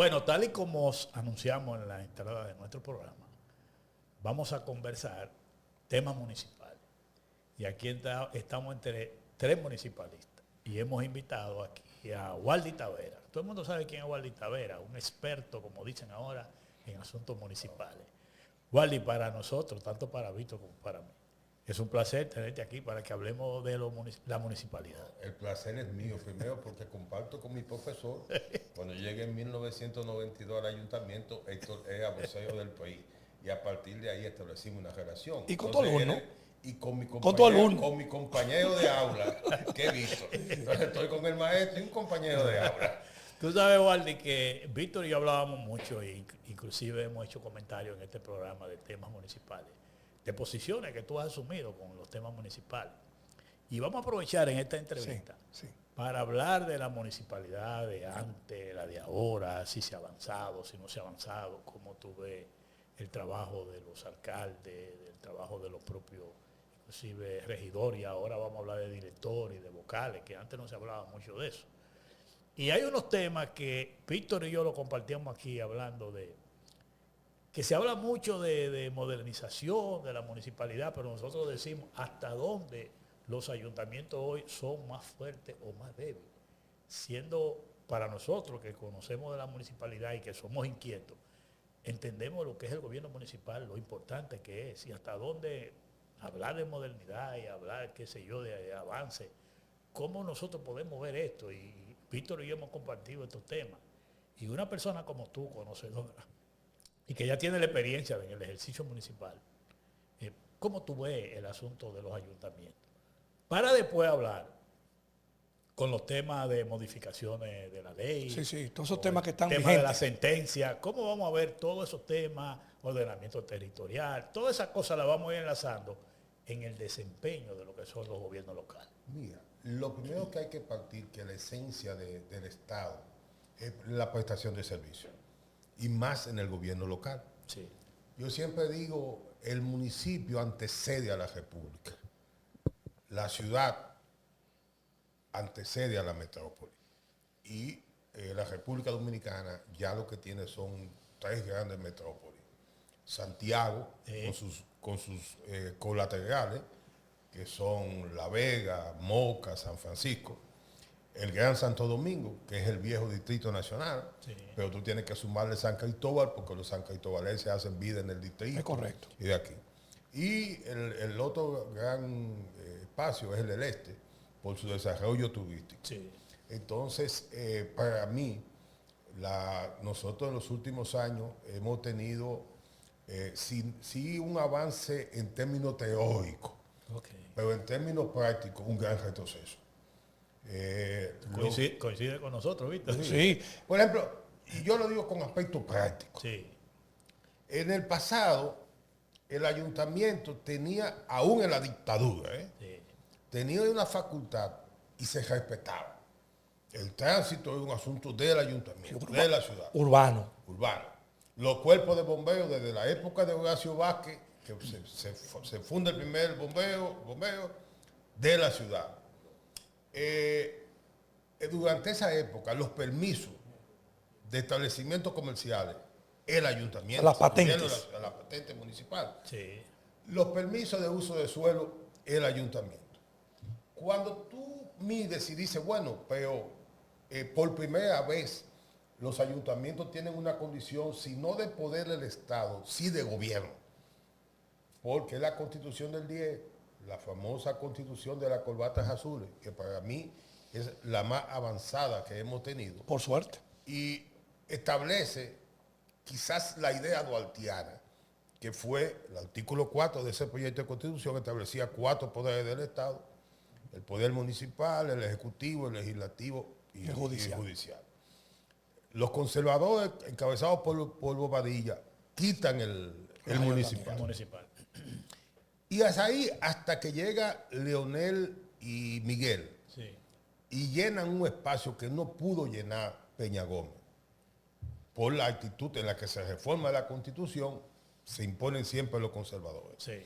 Bueno, tal y como os anunciamos en la entrada de nuestro programa, vamos a conversar temas municipales. Y aquí estamos entre tres municipalistas. Y hemos invitado aquí a Waldy Tavera. Todo el mundo sabe quién es Waldy Tavera, un experto, como dicen ahora, en asuntos municipales. Waldy, para nosotros, tanto para Víctor como para mí, es un placer tenerte aquí para que hablemos de la municipalidad. El placer es mío, primero porque comparto con mi profesor. Cuando llegué en 1992 al ayuntamiento, Héctor era vocero del país. Y a partir de ahí establecimos una relación. ¿Y con tu alumno? Y con mi ¿Con tu alumno? con mi compañero de aula, que he visto. Entonces estoy con el maestro y un compañero de aula. Tú sabes, Waldy, que Víctor y yo hablábamos mucho, e inclusive hemos hecho comentarios en este programa de temas municipales, de posiciones que tú has asumido con los temas municipales. Y vamos a aprovechar en esta entrevista para hablar de la municipalidad de antes, la de ahora, si se ha avanzado, si no se ha avanzado, cómo tú ves el trabajo de los alcaldes, el trabajo de los propios, inclusive regidores, y ahora vamos a hablar de directores y de vocales, que antes no se hablaba mucho de eso. Y hay unos temas que Víctor y yo lo compartíamos aquí hablando de, que se habla mucho de modernización de la municipalidad, pero nosotros decimos hasta dónde los ayuntamientos hoy son más fuertes o más débiles, siendo para nosotros que conocemos de la municipalidad y que somos inquietos, entendemos lo que es el gobierno municipal, lo importante que es y hasta dónde hablar de modernidad y hablar, qué sé yo, de avance, cómo nosotros podemos ver esto. Y Víctor y yo hemos compartido estos temas. Y una persona como tú, conocedora, y que ya tiene la experiencia en el ejercicio municipal, ¿cómo tú ves el asunto de los ayuntamientos? Para después hablar con los temas de modificaciones de la ley. Sí, todos esos temas que están vigentes. vigentes. De la sentencia, ¿cómo vamos a ver todos esos temas, ordenamiento territorial? Todas esas cosas las vamos a ir enlazando en el desempeño de lo que son los gobiernos locales. Mira, lo primero que hay que partir, que la esencia del Estado es la prestación de servicios, y más en el gobierno local. Sí. Yo siempre digo, el municipio antecede a la república, la ciudad antecede a la metrópoli, y la República Dominicana ya lo que tiene son tres grandes metrópolis. Santiago, con sus colaterales, que son La Vega, Moca, San Francisco, el Gran Santo Domingo, que es el viejo Distrito Nacional, pero tú tienes que sumarle San Cristóbal, porque los san cristobalenses hacen vida en el distrito. Es correcto. Y de aquí. Y el otro gran espacio es el del este, por su desarrollo turístico. Sí. Entonces, para mí, nosotros en los últimos años hemos tenido sí un avance en términos teóricos, pero en términos prácticos un gran retroceso. Coincide con nosotros, ¿viste? Sí. Por ejemplo, y yo lo digo con aspecto práctico. Sí. En el pasado, el ayuntamiento tenía, aún en la dictadura, tenía una facultad y se respetaba. El tránsito es un asunto del ayuntamiento, de la ciudad. Urbano. Los cuerpos de bomberos, desde la época de Horacio Vázquez, que se funda el primer bombeo de la ciudad. Durante esa época, los permisos de establecimientos comerciales, el ayuntamiento, las patentes, la patente municipal. Sí. Los permisos de uso de suelo, el ayuntamiento. Cuando tú mides y dices, bueno, pero por primera vez los ayuntamientos tienen una condición, si no de poder del Estado, sí de gobierno. Porque la Constitución del 10, la famosa Constitución de las corbatas azules, que para mí es la más avanzada que hemos tenido. Por suerte. Y establece quizás la idea duartiana, que fue el artículo 4 de ese proyecto de Constitución, establecía 4 poderes del Estado: el poder municipal, el ejecutivo, el legislativo y el judicial. Los conservadores, encabezados por Bobadilla, quitan el municipal. Y es ahí hasta que llega Leonel y Miguel, y llenan un espacio que no pudo llenar Peña Gómez. Por la actitud en la que se reforma la Constitución, se imponen siempre los conservadores. Sí.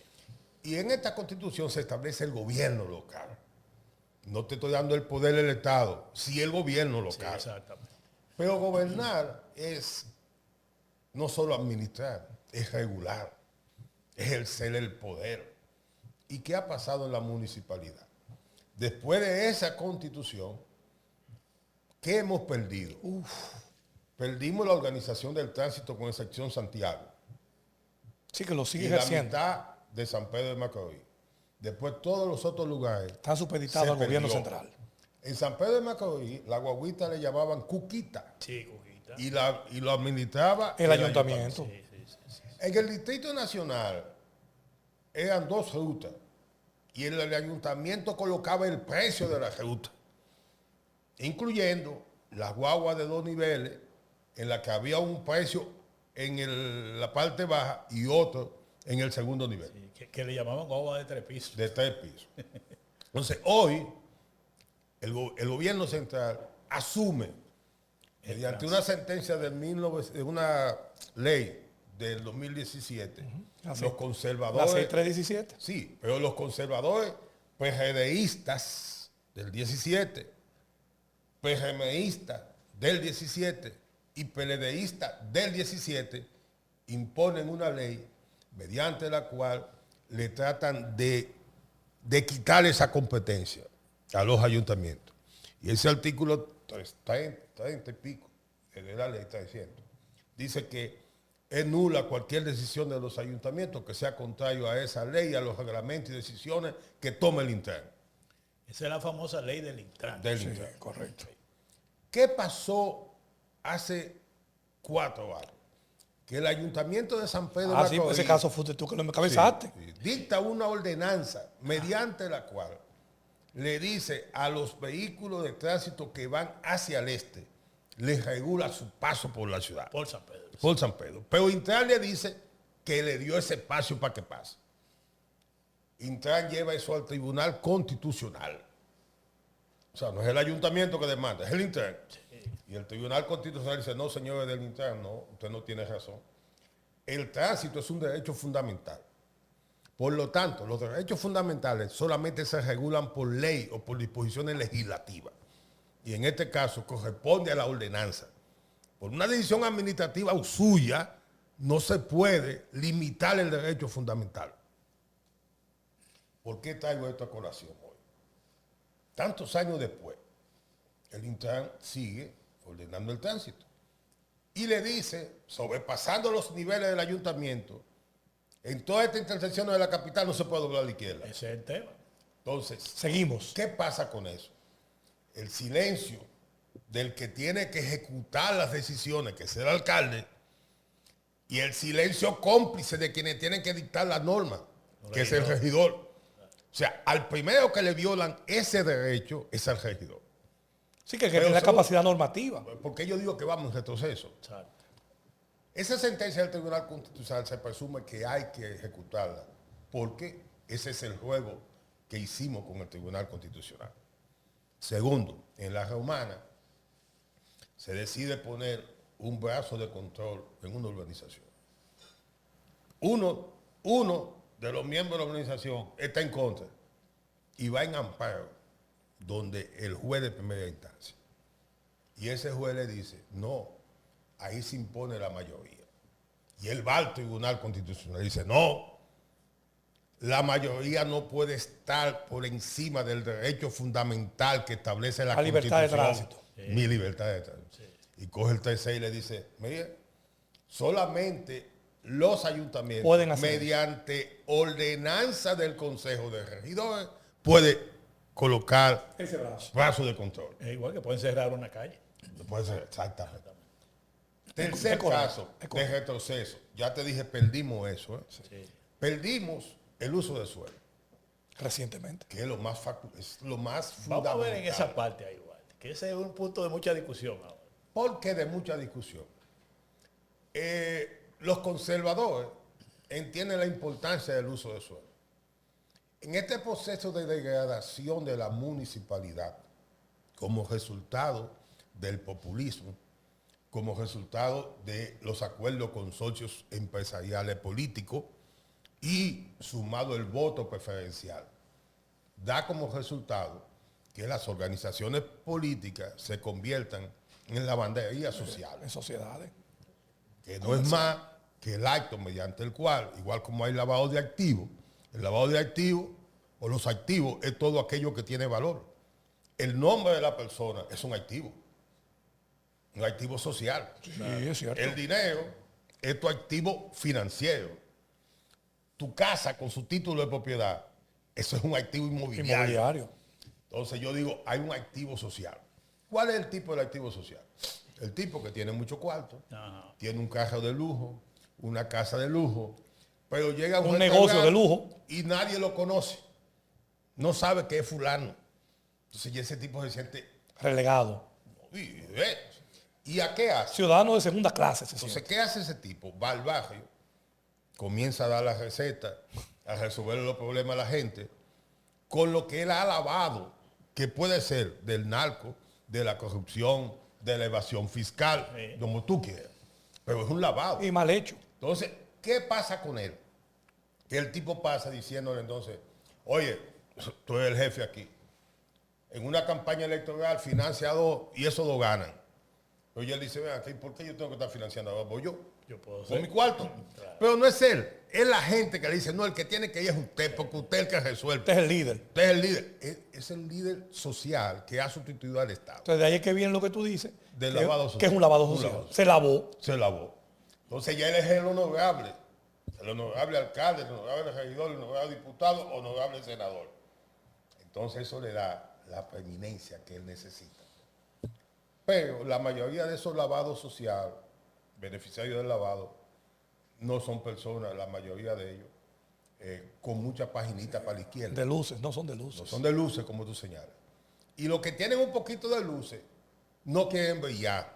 Y en esta Constitución se establece el gobierno local. No te estoy dando el poder del Estado, sí el gobierno local. Sí, exactamente. Pero gobernar es no solo administrar, es regular, es ejercer el poder. ¿Y qué ha pasado en la municipalidad? Después de esa constitución, ¿qué hemos perdido? Perdimos la organización del tránsito con excepción Santiago. Sí, que lo Y sigue la haciendo. mitad de San Pedro de Macorís. Después todos los otros lugares. Están supeditados se al gobierno perdió. central. En San Pedro de Macorís, la guaguita le llamaban Cuquita. Sí, Cuquita. Y lo administraba El ayuntamiento. Sí, sí, sí, sí. En el Distrito Nacional eran 2 rutas. Y el ayuntamiento colocaba el precio de la ruta, incluyendo las guaguas de 2 niveles, en la que había un precio en la parte baja y otro en el segundo nivel, Sí, que le llamaban guagua de 3 pisos. de 3 pisos. Entonces, hoy, el gobierno central asume, mediante una sentencia de una ley del 2017, Así. los La conservadores... 6317. Sí, pero los conservadores PRDistas del 17, PRMistas del 17 y PLDistas del 17 imponen una ley mediante la cual le tratan de quitar esa competencia a los ayuntamientos. Y ese artículo 30 y pico de la ley está diciendo, dice que es nula cualquier decisión de los ayuntamientos que sea contrario a esa ley, a los reglamentos y decisiones que tome el Intran. Esa es la famosa ley del Intran. Sí, correcto. ¿Qué pasó hace 4 años? Que el ayuntamiento de San Pedro Ah, sí, Macorís, ese caso fuiste tú que lo me cabezaste. dicta una ordenanza mediante la cual le dice a los vehículos de tránsito que van hacia el este, les regula su paso por la ciudad. Por San Pedro. Por San Pedro. Pero Intran le dice que le dio ese espacio para que pase. Intran lleva eso al Tribunal Constitucional. O sea, no es el ayuntamiento que demanda, es el Intran. Y el Tribunal Constitucional dice, no, señores del Intran, no, usted no tiene razón. El tránsito es un derecho fundamental. Por lo tanto, los derechos fundamentales solamente se regulan por ley o por disposiciones legislativas. Y en este caso corresponde a la ordenanza. Por una decisión administrativa suya, no se puede limitar el derecho fundamental. ¿Por qué traigo esto a colación hoy? Tantos años después, el Intran sigue ordenando el tránsito. Y le dice, sobrepasando los niveles del ayuntamiento, en todas estas intersecciones de la capital no se puede doblar a la izquierda. Ese es el tema. Entonces, Seguimos. ¿qué pasa con eso? El silencio del que tiene que ejecutar las decisiones, que es el alcalde, y el silencio cómplice de quienes tienen que dictar las normas, que es el regidor. O sea, al primero que le violan ese derecho es al regidor. Sí, que Pero tiene la son- capacidad normativa. Porque yo digo que vamos en retroceso. Exacto. Esa sentencia del Tribunal Constitucional se presume que hay que ejecutarla, porque ese es el juego que hicimos con el Tribunal Constitucional. Segundo, en la Romana se decide poner un brazo de control en una urbanización. Uno de los miembros de la organización está en contra y va en amparo donde el juez de primera instancia. Y ese juez le dice, no, ahí se impone la mayoría. Y él va al Tribunal Constitucional y dice, no, la mayoría no puede estar por encima del derecho fundamental que establece la La libertad de Constitución. tránsito. Mi libertad de tránsito. Y coge el TC y le dice, mire, solamente los ayuntamientos, Pueden hacer mediante ordenanza del Consejo de Regidores, puede colocar Ese brazo. brazo de control. Es igual que pueden cerrar una calle. Puede ser, exactamente. Tercer Es correcto, caso es de correcto. retroceso. Ya te dije, perdimos eso. ¿eh? Sí. Perdimos el uso de suelo, Recientemente. que es lo más, es lo más Vamos a fundamental. ver en esa parte ahí, igual. Que ese es un punto de mucha discusión ahora. Porque de mucha discusión. Los conservadores entienden la importancia del uso de suelo. En este proceso de degradación de la municipalidad, como resultado del populismo, como resultado de los acuerdos con socios empresariales políticos y sumado el voto preferencial, da como resultado que las organizaciones políticas se conviertan en lavandería social, En sociedades. que no es más que el acto mediante el cual, igual como hay lavado de activos, el lavado de activos o los activos es todo aquello que tiene valor. El nombre de la persona es un activo social. Sí, es cierto. El dinero es tu activo financiero. Tu casa con su título de propiedad, eso es un activo inmobiliario. Entonces yo digo, hay un activo social. ¿Cuál es el tipo del activo social? El tipo que tiene mucho cuarto, tiene un carro de lujo, una casa de lujo, pero llega a Un negocio de lujo. y nadie lo conoce. No sabe que es fulano. Entonces ya ese tipo se siente... Relegado. ¿Y a qué hace? Ciudadano de segunda clase. Entonces, ¿qué hace ese tipo? Va al barrio, comienza a dar las recetas, a resolver los problemas a la gente, con lo que él ha lavado, que puede ser del narco, de la corrupción, de la evasión fiscal, como tú quieras. Pero es un lavado. Y mal hecho. Entonces, ¿qué pasa con él? Que el tipo pasa diciéndole entonces, oye, tú eres el jefe aquí. En una campaña electoral financia a dos y esos dos ganan. Oye, él dice, vean, ¿por qué yo tengo que estar financiando a dos? Pues Yo puedo con ser. mi cuarto. Claro. Pero no es él, es la gente que le dice, no, el que tiene que ir es usted, porque usted es el que resuelve. Usted es el líder. Usted es el líder. Es el líder social que ha sustituido al Estado. Entonces de ahí es que viene lo que tú dices. Del lavado social. Que es un lavado social. Se lavó. Se lavó. Entonces ya él es el honorable. El honorable alcalde, el honorable regidor, el honorable diputado, honorable senador. Entonces eso le da la preeminencia que él necesita. Pero la mayoría de esos lavados sociales, beneficiarios del lavado, no son personas, la mayoría de ellos, con mucha paginita para la izquierda. De luces, no son de luces. No son de luces, como tú señalas. Y los que tienen un poquito de luces, no quieren brillar.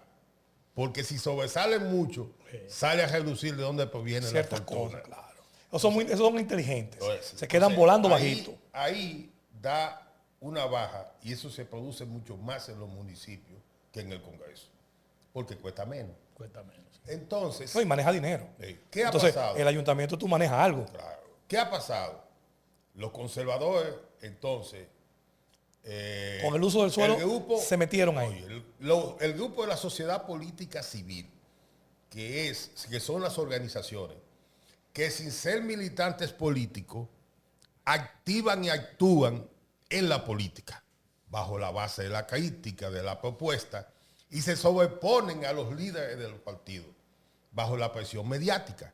Porque si sobresalen mucho, sale a reducir de dónde proviene ciertas la fortuna. cosas, claro. Esos son inteligentes. Entonces, se quedan volando ahí, bajito. Ahí da una baja y eso se produce mucho más en los municipios que en el Congreso. Porque cuesta menos. Cuesta menos. Entonces, No, y maneja dinero. ¿qué ha Entonces, pasado? el ayuntamiento tú manejas algo. Claro. ¿Qué ha pasado? Los conservadores, entonces, con el uso del suelo, el grupo, se metieron ahí. Oye, el grupo de la sociedad política civil, que son las organizaciones, que sin ser militantes políticos, activan y actúan en la política, bajo la base de la crítica, de la propuesta, y se sobreponen a los líderes de los partidos, bajo la presión mediática.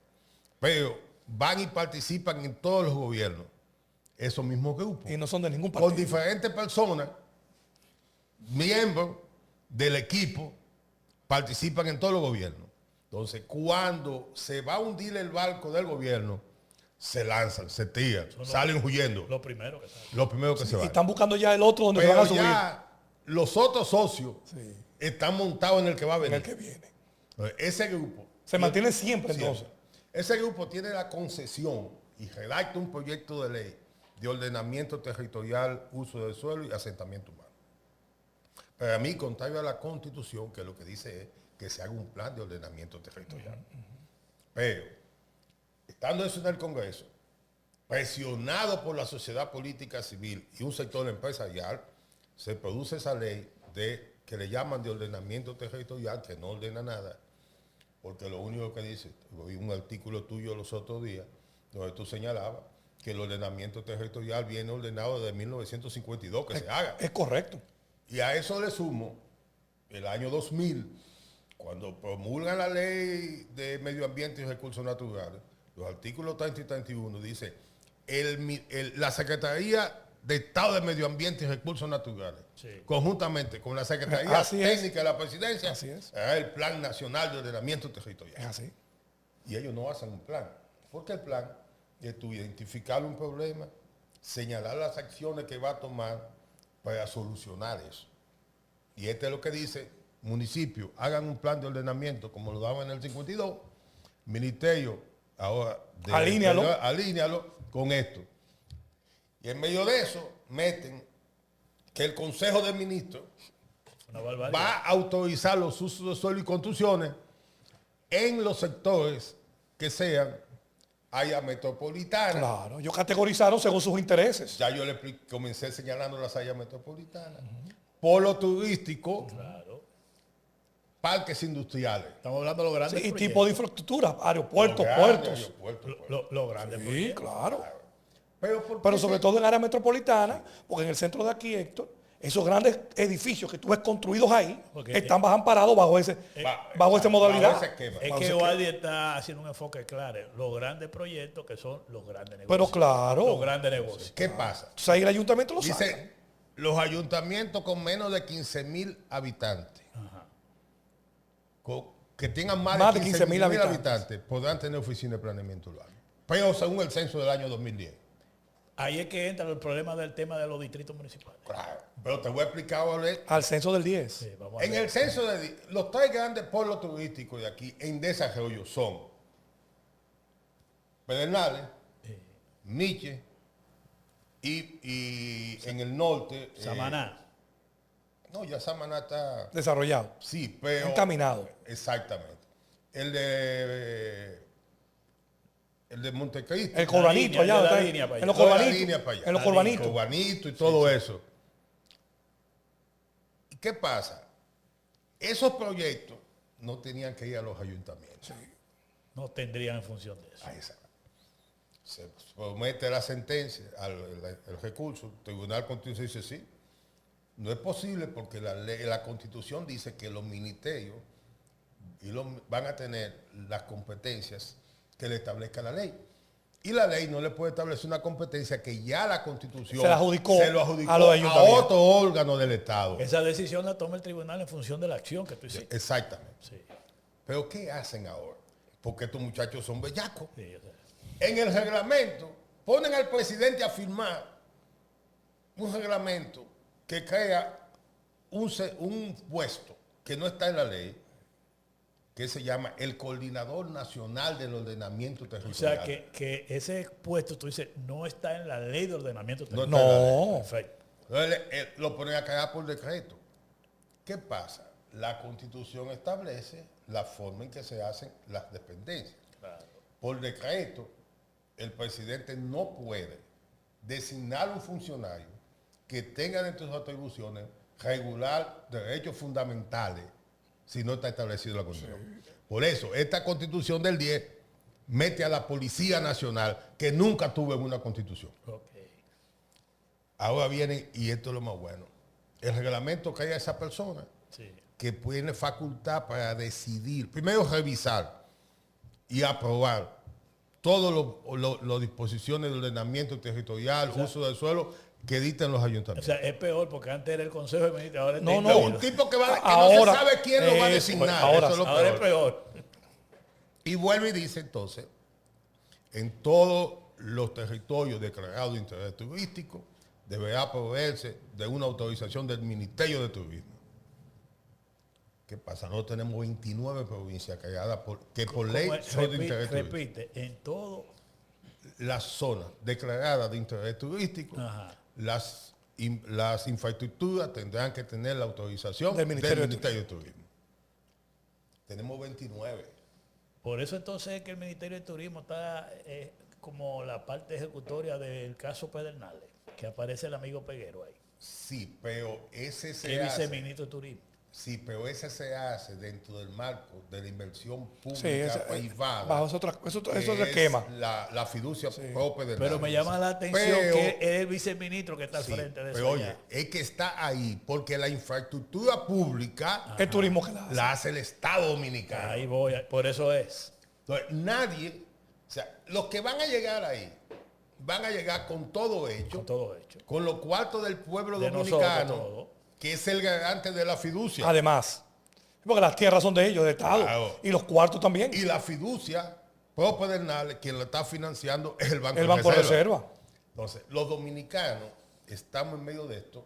Pero van y participan en todos los gobiernos, esos mismos grupos. Y no son de ningún partido. Con diferentes personas, miembros del equipo, participan en todos los gobiernos. Entonces, cuando se va a hundir el barco del gobierno, se lanzan, se tiran, salen huyendo. Lo primero que sale. Lo primero que se va. Y están buscando ya el otro donde se Pero van a subir. ya los otros socios están montados en el que va a venir. En el que viene. Entonces, ese grupo. Se mantiene siempre entonces. Ese grupo tiene la concesión y redacta un proyecto de ley de ordenamiento territorial, uso del suelo y asentamiento humano. Para mí, contrario a la Constitución, que lo que dice es que se haga un plan de ordenamiento territorial. Pero, estando eso en el Congreso, presionado por la sociedad política civil y un sector empresarial, se produce esa ley que le llaman de ordenamiento territorial, que no ordena nada, porque lo único que dice, vi un artículo tuyo los otros días, donde tú señalabas que el ordenamiento territorial viene ordenado desde 1952, que se haga. Es correcto. Y a eso le sumo el año 2000, cuando promulgan la ley de medio ambiente y recursos naturales, los artículos 30 y 31 dice, la Secretaría de Estado de Medio Ambiente y Recursos Naturales, conjuntamente con la Secretaría Técnica de la Presidencia, es el Plan Nacional de Ordenamiento Territorial. Es así. Y ellos no hacen un plan, porque el plan es tú identificar un problema, señalar las acciones que va a tomar para solucionar eso. Y este es lo que dice, municipios, hagan un plan de ordenamiento como lo daban en el 52, ministerio, ahora alínealo con esto. Y en medio de eso meten que el Consejo de Ministros va a autorizar los usos de suelo y construcciones en los sectores que sean área metropolitana. Claro, ellos categorizaron según sus intereses. Ya yo comencé señalando las áreas metropolitanas. Polo turístico, parques industriales. Estamos hablando de los grandes Sí, y proyectos. tipo de infraestructura, aeropuertos, Los grandes puertos. aeropuertos, Los grandes Sí, proyectos. claro. Pero, ¿por Pero qué sobre se- todo en área metropolitana, porque en el centro de aquí, Héctor, esos grandes edificios que tú ves construidos ahí Porque- están más amparados bajo esa modalidad. bajo ese esquema. Es Vamos que a decir Guardia está haciendo un enfoque claro. Los grandes proyectos que son los grandes negocios. Pero claro, Los grandes negocios. ¿Qué pasa? entonces ahí el ayuntamiento lo saca. Dice, los ayuntamientos con menos de 15,000 habitantes, Ajá. que tengan más de 15,000 15,000 habitantes. habitantes, podrán tener oficina de planeamiento urbano. Pero según el censo del año 2010. Ahí es que entra el problema del tema de los distritos municipales. Claro. Pero te voy a explicar, Ole. Al censo del 10. Sí, vamos a En ver. el censo de los 3 grandes pueblos turísticos de aquí en desarrollo son Pedernales, Miche y en el norte. Samaná. No, ya Samaná está. Desarrollado. Sí, pero. Encaminado. Exactamente. El de Montecristo. El Corbanito línea, allá. de la está línea para en los allá. Toda la Corbanitos. línea para allá. En los La Corbanitos. Corbanito y todo eso. ¿Y qué pasa? Esos proyectos no tenían que ir a los ayuntamientos. No tendrían en función de eso. Ahí está. Se somete la sentencia, el recurso, el Tribunal Constitucional dice sí. No es posible porque la Constitución dice que los ministerios van a tener las competencias que le establezca la ley. Y la ley no le puede establecer una competencia que ya la Constitución Se la adjudicó se lo adjudicó a los a ayuntamientos. otro órgano del Estado. Esa decisión la toma el tribunal en función de la acción que tú hiciste. Exactamente. Sí, Pero ¿qué hacen ahora? Porque estos muchachos son bellacos. sí, o sea, En el reglamento ponen al presidente a firmar un reglamento que crea un puesto que no está en la ley, que se llama el Coordinador Nacional del Ordenamiento o Territorial. sea que ese puesto, tú dices, no está en la ley de ordenamiento No territorial. está en la ley. No. Perfecto. Entonces, lo ponen a crear por decreto. ¿Qué pasa? La Constitución establece la forma en que se hacen las dependencias. Claro. Por decreto, el presidente no puede designar un funcionario que tenga dentro de sus atribuciones regular derechos fundamentales si no está establecido en la Constitución. Por eso, esta Constitución del 10 mete a la Policía Nacional, que nunca tuvo en una Constitución. Ok. Ahora viene, y esto es lo más bueno, el reglamento crea a esa persona Sí. que tiene facultad para decidir, primero revisar y aprobar todas las disposiciones de ordenamiento territorial, uso del suelo que dictan los O ayuntamientos. sea, es peor porque antes era el Consejo de Ministros, ahora es No, dictadura. no. Un tipo que no Ahora, se sabe quién lo va a eso, designar. ahora eso es lo Ahora es peor. peor. Y vuelve y dice entonces, en todos los territorios declarados de interés turístico, deberá proveerse de una autorización del Ministerio de Turismo. ¿Qué pasa? Nosotros tenemos 29 provincias creadas que por ley Como es, son de interés turístico. repite, en todo. Las zonas declaradas de interés turístico, Ajá. las infraestructuras tendrán que tener la autorización Del del Ministerio Ministerio, de de Turismo. Tenemos 29. Por eso entonces es que el Ministerio de Turismo está como la parte ejecutoria del caso Pedernales, que aparece el amigo Peguero ahí, Sí, pero ese que se es hace. viceministro de Turismo. Sí, pero ese se hace dentro del marco de la inversión pública Sí, privada. bajo ese otro que esquema. La fiducia propia del Pero me llama la atención Pero- que es el viceministro que está al Sí, frente de eso. pero oye, allá. es que está ahí porque la infraestructura pública El turismo que la hace. la hace el Estado Dominicano. Ahí voy, por eso es. Entonces, nadie, o sea, los que van a llegar ahí, van a llegar con todo hecho, Con todo hecho. con los cuartos del pueblo De dominicano, nosotros todo. que es el garante de la fiducia. Además, porque las tierras son de ellos, del Estado. Claro. Y los cuartos también. Y la fiducia propia del NALE, quien la está financiando es el Banco, El Banco de Reserva. Entonces, los dominicanos estamos en medio de esto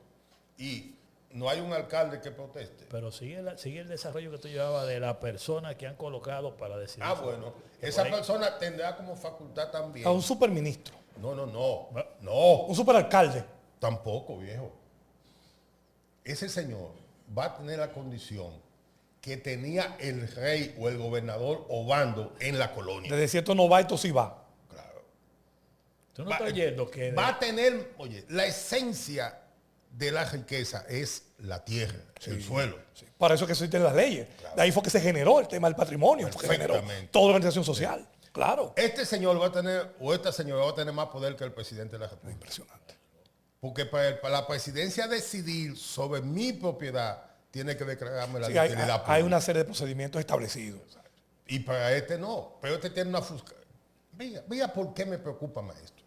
y no hay un alcalde que proteste. Pero sigue el desarrollo que tú llevabas de la persona que han colocado para decidir. Ah, bueno, Que esa por ahí- persona tendrá como facultad también. A un superministro. No, Un superalcalde. tampoco, viejo. Ese señor va a tener la condición que tenía el rey o el gobernador Obando en la colonia. De desierto no va, esto sí va. Claro. Tú no estás oyendo que... Va a tener, oye, la esencia de la riqueza es la tierra, el suelo. Sí. Para eso es que existen las leyes. Claro. De ahí fue que se generó el tema del patrimonio, porque generó Perfectamente. toda organización social. Claro. Este señor va a tener, o esta señora va a tener más poder que el presidente de la República. Impresionante. Porque para la presidencia decidir sobre mi propiedad, tiene que declararme la Sí, utilidad hay pública. una serie de procedimientos establecidos. Y para este no. Pero este tiene una fusca. Mira por qué me preocupa más esto.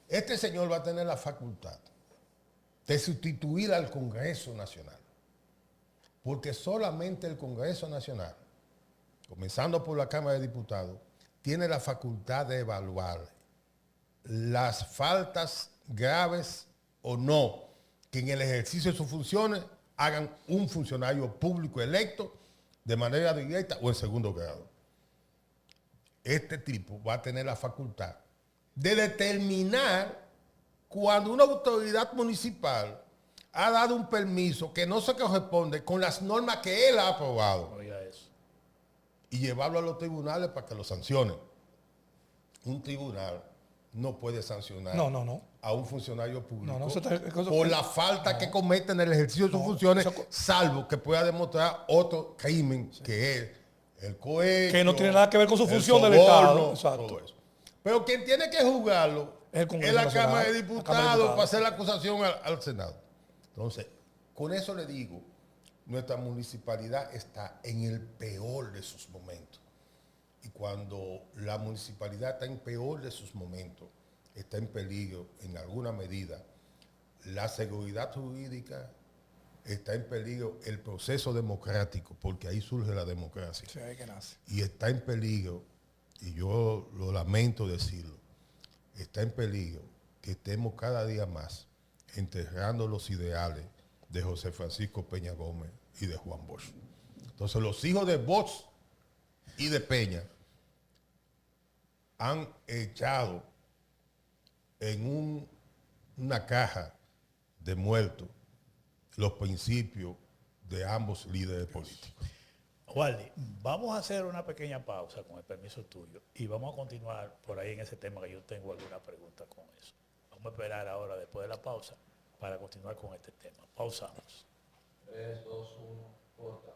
Este señor va a tener la facultad de sustituir al Congreso Nacional. Porque solamente el Congreso Nacional, comenzando por la Cámara de Diputados, tiene la facultad de evaluar las faltas graves o no que en el ejercicio de sus funciones hagan un funcionario público electo de manera directa o en segundo grado. Este tipo va a tener la facultad de determinar cuando una autoridad municipal ha dado un permiso que no se corresponde con las normas que él ha aprobado Oiga eso. y llevarlo a los tribunales para que lo sancionen. Un tribunal no puede sancionar No. a un funcionario público No, eso por la falta que comete en el ejercicio de sus funciones, eso- salvo que pueda demostrar otro crimen que es el cohecho, Que no tiene nada que ver con su el función del soborno, Estado. Exacto. todo eso. Pero quien tiene que juzgarlo Es el Congreso es la Nacional, Cámara de la Cámara de Diputados Diputados. para hacer la acusación al Senado. Entonces, con eso le digo, nuestra municipalidad está en el peor de sus momentos. Y cuando la municipalidad está en peor de sus momentos, está en peligro, en alguna medida, la seguridad jurídica, está en peligro el proceso democrático, porque ahí surge la democracia. Sí, ahí que nace. Y está en peligro, y yo lo lamento decirlo, está en peligro que estemos cada día más enterrando los ideales de José Francisco Peña Gómez y de Juan Bosch. Entonces los hijos de Bosch y de Peña han echado en una caja de muertos los principios de ambos líderes políticos. Wally, vamos a hacer una pequeña pausa con el permiso tuyo y vamos a continuar por ahí en ese tema que yo tengo alguna pregunta con eso. Vamos a esperar ahora después de la pausa para continuar con este tema. Pausamos. 3, 2, 1, corta.